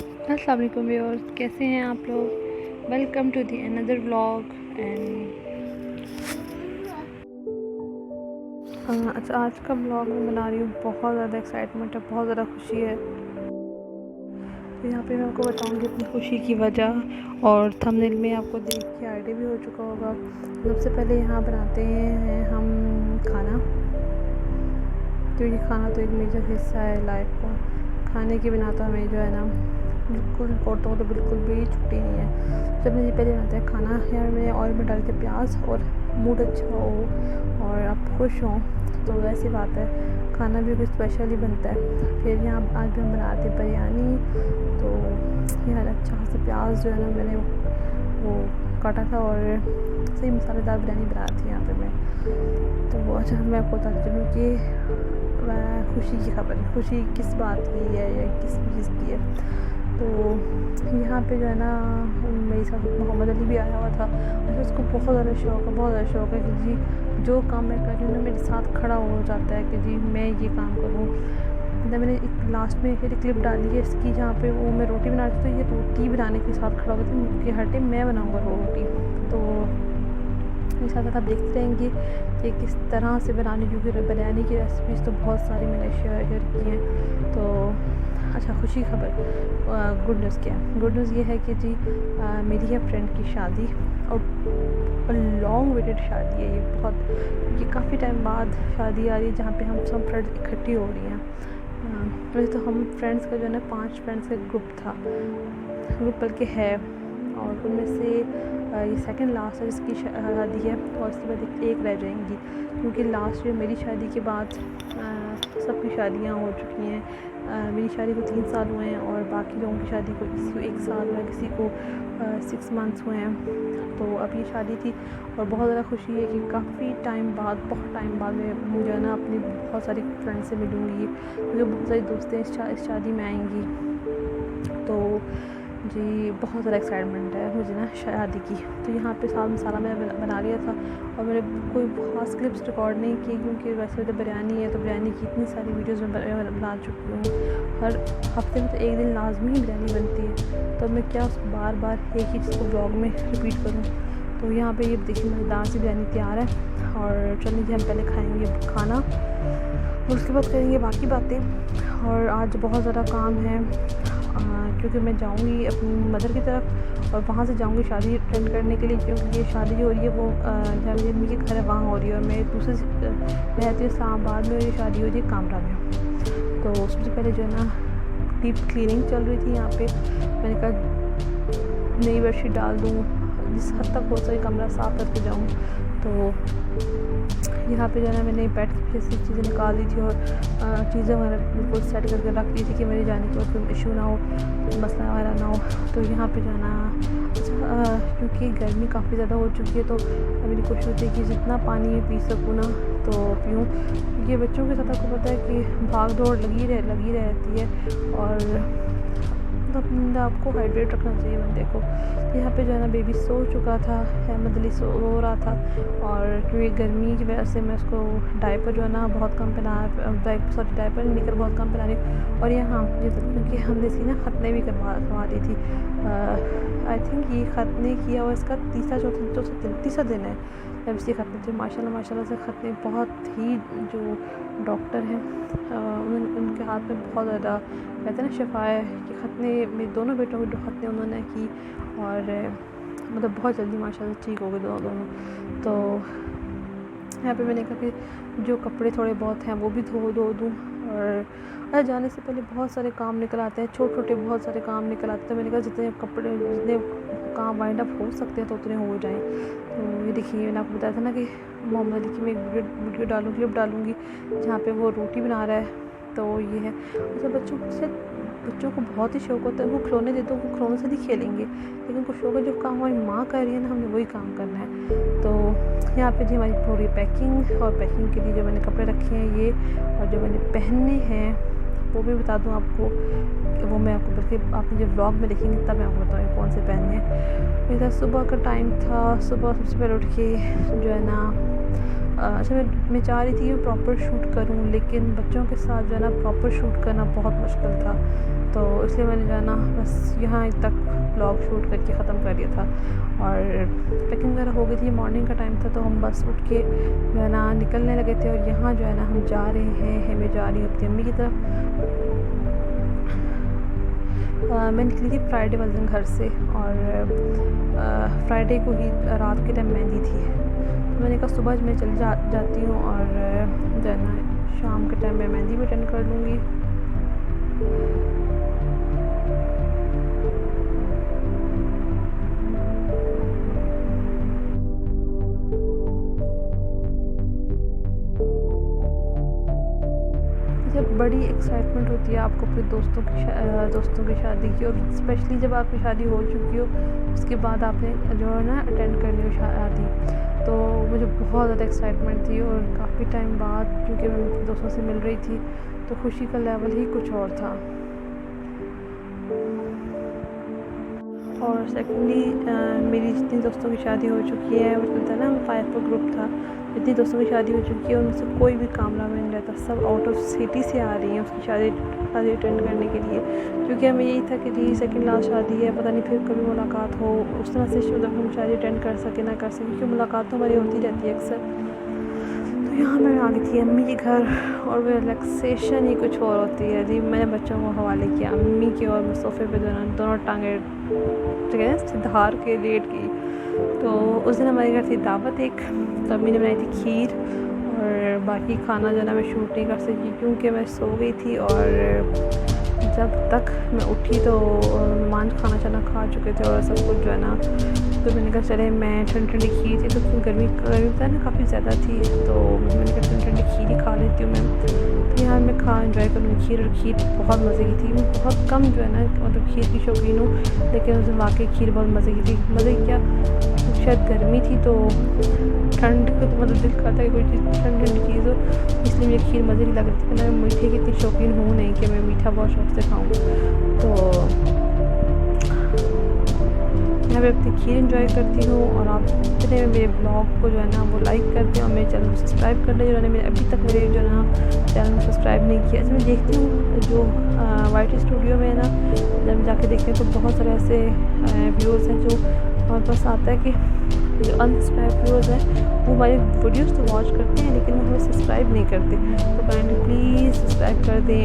अस्सलाम वालेकुम व्यूअर्स, कैसे हैं आप लोग। Welcome to the another vlog. अच्छा, आज का व्लॉग मैं बना रही हूँ। बहुत ज़्यादा एक्साइटमेंट है, बहुत ज़्यादा खुशी है। तो यहाँ पे मैं आपको बताऊँगी अपनी खुशी की वजह, और थंबनेल में आपको देख के आइडिया भी हो चुका होगा। सबसे पहले यहाँ बनाते हैं हम खाना। तो ये खाना तो एक मेजर हिस्सा है लाइफ का। खाने के बिना तो हमें जो है ना बिल्कुल, औरतों को तो बिल्कुल भी छुट्टी नहीं है। सबसे पहले बनाते हैं खाना। यार मैंने ऑयल में डाल के प्याज, और मूड अच्छा हो और आप खुश हों तो वैसी बात है, खाना भी कुछ स्पेशल ही बनता है। फिर यहाँ आज भी हम बनाते हैं बिरयानी। तो यार अच्छा खासा प्याज जो है ना मैंने वो काटा था, और सही मसालेदार बिरयानी बना थी यहाँ पे मैं। तो वो अच्छा, मैं आपको बताती चलूँ कि खुशी की खबर, खुशी किस बात की है या किस चीज़ की है। तो यहाँ पे जो है ना मेरे साथ मोहम्मद अली भी आया हुआ था। और उसको बहुत ज़्यादा शौक़ है कि जी जो काम मैं कर रही हूँ ना मेरे साथ खड़ा हो जाता है कि जी मैं ये काम करूँ। मैंने एक लास्ट में फिर क्लिप डाली है इसकी, जहाँ पे वो मैं रोटी बना रही थी, तो ये रोटी बनाने के साथ खड़ा हो गया था कि हर टाइम मैं बनाऊँगा रोटी। तो मेरे साथ आप देखते रहेंगे कि किस तरह से बनानी, क्योंकि बिरयानी की रेसिपीज़ तो बहुत सारी मैंने शेयर की हैं। तो अच्छा, खुशी खबर, गुड न्यूज़ क्या है। गुड न्यूज़ ये है कि जी मेरी है फ्रेंड की शादी, और लॉन्ग वेटेड शादी है ये काफ़ी टाइम बाद शादी आ रही है, जहाँ पे हम सब फ्रेंड्स इकट्ठी हो रही हैं। वैसे तो हम फ्रेंड्स का जो है ना 5 फ्रेंड्स का ग्रुप बल्कि है, और उनमें से ये सेकंड लास्ट है जिसकी शादी है, और उसके बाद एक रह जाएंगी, क्योंकि लास्ट ईयर मेरी शादी के बाद सबकी शादियां हो चुकी हैं। मेरी शादी को 3 साल हुए हैं, और बाकी लोगों की शादी को किसी को 1 साल हुआ है, किसी को 6 मंथ्स हुए हैं। तो अब ये शादी थी, और बहुत ज़्यादा खुशी है कि काफ़ी टाइम बाद, बहुत टाइम बाद मैं जो है ना अपनी बहुत सारी फ्रेंड से मिलूँगी, क्योंकि बहुत सारी दोस्तें इस शादी में आएंगी। तो जी बहुत ज़्यादा एक्साइटमेंट है मुझे ना शादी की। तो यहाँ पे सारा मसाला मैंने बना लिया था, और मैंने कोई खास क्लिप्स रिकॉर्ड नहीं की, क्योंकि वैसे तो बिरयानी है, तो बिरयानी की इतनी सारी वीडियोज़ मैं बना चुकी हूँ। हर हफ्ते में तो एक दिन लाजमी ही बिरयानी बनती है, तो मैं क्या उसको बार बार एक ही चीज़ को ब्लॉग में रिपीट करूँ। तो यहाँ पे ये देखिए मज़ेदार सी बिरयानी तैयार है, और चलिए हम पहले खाएँगे खाना, और उसके बाद करेंगे बाकी बातें। और आज बहुत ज़्यादा काम है, क्योंकि मैं जाऊंगी अपनी मदर की तरफ, और वहाँ से जाऊंगी शादी अटेंड करने के लिए, क्योंकि ये शादी जो हो रही है वो जहाँ मेरी मम्मी के घर है वहाँ हो रही है, और मैं दूसरे मैं रहती हूँ इस्लामाबाद में, मेरी शादी हो रही है कामरा में। तो सबसे पहले जो है ना डीप क्लीनिंग चल रही थी यहाँ पे। मैंने कहा नई बेडशीट डाल दूँ, जिस हद तक हो सके कमरा साफ़ करके जाऊँ। तो यहाँ पे जो है ना मैंने बेड की पीछे से चीज़ें निकाल दी थी, और चीज़ें वगैरह बिल्कुल सेट करके रख दी थी कि मेरे जाने के बाद कोई इशू ना हो, मसला वगैरह ना हो। तो यहाँ पे जो है ना क्योंकि गर्मी काफ़ी ज़्यादा हो चुकी है, तो मेरी कोशिश होती है कि जितना पानी मैं पी सकूँ ना तो पीऊँ, क्योंकि बच्चों के साथ आपको पता है कि भाग दौड़ लगी रहती है, और आपको हाइड्रेट रखना चाहिए बंदे को। यहाँ पे जो है ना बेबी सो चुका था, अहमद अली सो रहा था, और क्योंकि गर्मी की वजह से मैं उसको डायपर जो है ना बहुत कम डायपर निकर बहुत कम पहना रही। और यहाँ क्योंकि हमने इसकी ना खतने भी करवा दी थी। आई थिंक ये खतने किया हुआ इसका तीसरा दिन है जब इसकी खतने थे। माशाल्लाह से खतने बहुत ही, जो डॉक्टर हैं उनके हाथ में बहुत ज़्यादा कहते हैं ना शिफा है, कि खतने मेरे दोनों बेटों के खतने उन्होंने की, और मतलब बहुत जल्दी माशाल्लाह ठीक हो गए दोनों। तो यहाँ पे मैंने कहा कि जो कपड़े थोड़े बहुत हैं वो भी धो दूँ, और जाने से पहले बहुत सारे काम निकल आते हैं, छोटे बहुत सारे काम निकल आते हैं। मैंने कहा जितने काम वाइंड अप हो सकते हैं तो उतने हो जाएँ। तो ये देखिए मैंने आपको बताया था ना कि मोहम्मद अली की मैं एक वीडियो क्लिप डालूँगी जहाँ पे वो रोटी बना रहा है। तो ये है अच्छा, बच्चों को बहुत ही शौक़ होता है, उनको खिलौने दे दो वो खिलौने से नहीं खेलेंगे, लेकिन उनको शौक़ है जो काम हमारी माँ कर रही है ना हमने वही काम करना है। तो यहाँ पे जी हमारी पूरी पैकिंग, और पैकिंग के लिए जो मैंने कपड़े रखे हैं ये, और जो मैंने पहनने हैं वो भी बता दूँ आपको, वो मैं आपको बल्कि आप मुझे व्लॉग में देखेंगे तब मैं आपको बताऊँगी कौन से पहनने हैं। मेरा सुबह का टाइम था, सुबह सबसे पहले उठ के जो है ना अच्छा मैं चाह रही थी कि प्रॉपर शूट करूं, लेकिन बच्चों के साथ जो है ना प्रॉपर शूट करना बहुत मुश्किल था, तो इसलिए मैंने जो है ना बस यहाँ तक ब्लॉग शूट करके ख़त्म कर दिया था। और पैकिंग वगैरह हो गई थी, मॉर्निंग का टाइम था, तो हम बस उठ के जो है ना निकलने लगे थे। और यहाँ जो है ना हम जा रहे हैं, मैं जा रही हूँ अपनी अम्मी की तरफ। मैं निकली थी फ्राइडे वाले दिन घर से, और फ्राइडे को ही रात के टाइम मेहंदी थी, तो मैंने कहा सुबह मैं चली जाती हूँ और जो है ना शाम के टाइम मैं मेहंदी भी अटेंड कर लूँगी। जब बड़ी एक्साइटमेंट होती है आपको अपने दोस्तों की शादी की, और स्पेशली जब आपकी शादी हो चुकी हो, उसके बाद आपने जो है ना अटेंड करनी हो शादी, तो मुझे बहुत ज़्यादा एक्साइटमेंट थी। और काफ़ी टाइम बाद क्योंकि मैं अपने दोस्तों से मिल रही थी, तो खुशी का लेवल ही कुछ और था। और सेकेंडली मेरी जितनी दोस्तों की शादी हो चुकी है, उसमें था ना 5 का ग्रुप था, जितनी दोस्तों की शादी हो चुकी है उनसे कोई भी कामला में नहीं रहता, सब आउट ऑफ सिटी से आ रही हैं उसकी शादी अटेंड करने के लिए, क्योंकि हमें यही था कि जी सेकंड लास्ट शादी है, पता नहीं फिर कभी मुलाकात हो, उस तरह से मतलब हम शादी अटेंड कर सके ना कर सके, क्योंकि मुलाकात तो हमारी होती रहती है अक्सर। तो यहाँ मैं आ गई थी अम्मी के घर, और वो रिलैक्सेशन ही कुछ और होती है जी। मैंने बच्चों को हवाले किया अम्मी के, और मैं सोफ़े पे दोनों टांगे धार के लेट गई। तो उस दिन हमारे घर थी दावत एक, तो अम्मी ने बनाई थी खीर, और बाकी खाना जो है ना मैं शूट नहीं कर सकी क्योंकि मैं सो गई थी। और जब तक मैं उठी तो मेहमान खाना चाना खा चुके थे और सब कुछ जो है ना, तो मैंने कहा चले मैं ठंडी खीर थी, तो गर्मी था ना काफ़ी ज़्यादा थी, तो मैंने कहा ठंडी खीर ही खा लेती हूँ मैं। तो यहाँ मैं एंजॉय करूँगी खीर, और खीर बहुत मज़े की थी। मैं बहुत कम जो है ना मतलब खीर की शौकीन हूँ, लेकिन उस दिन वाकई खीर बहुत मज़े की थी। मज़े क्या, शायद गर्मी थी तो ठंड को तो मतलब दिल करता है कि कोई चीज़ ठंडी चीज़ हो, इसलिए मुझे खीर मज़े की लग रही थी। मैं मीठे की इतनी शौकीन हूँ नहीं कि मैं मीठा बहुत शौक से खाऊँ, तो मैं अपनी खीर एंजॉय करती हूँ। और आप जितने मेरे ब्लॉग को जो है ना वो लाइक करते हैं और मेरे चैनल को सब्सक्राइब कर लें, जिन्होंने मेरे अभी तक मेरे जो है ना चैनल को सब्सक्राइब नहीं किया। ऐसे मैं देखती हूँ जो वाइटी स्टूडियो में है ना, जब जाके देखते हैं तो बहुत सारे ऐसे व्यूअर्स हैं जो हमारे पास आता है कि जो अनसब्सक्राइब व्यूअर्स हैं वो हमारे वीडियोज़ तो वॉच करते हैं, लेकिन वो हमें सब्सक्राइब नहीं करते। तो काइंडली प्लीज़ सब्सक्राइब कर दें।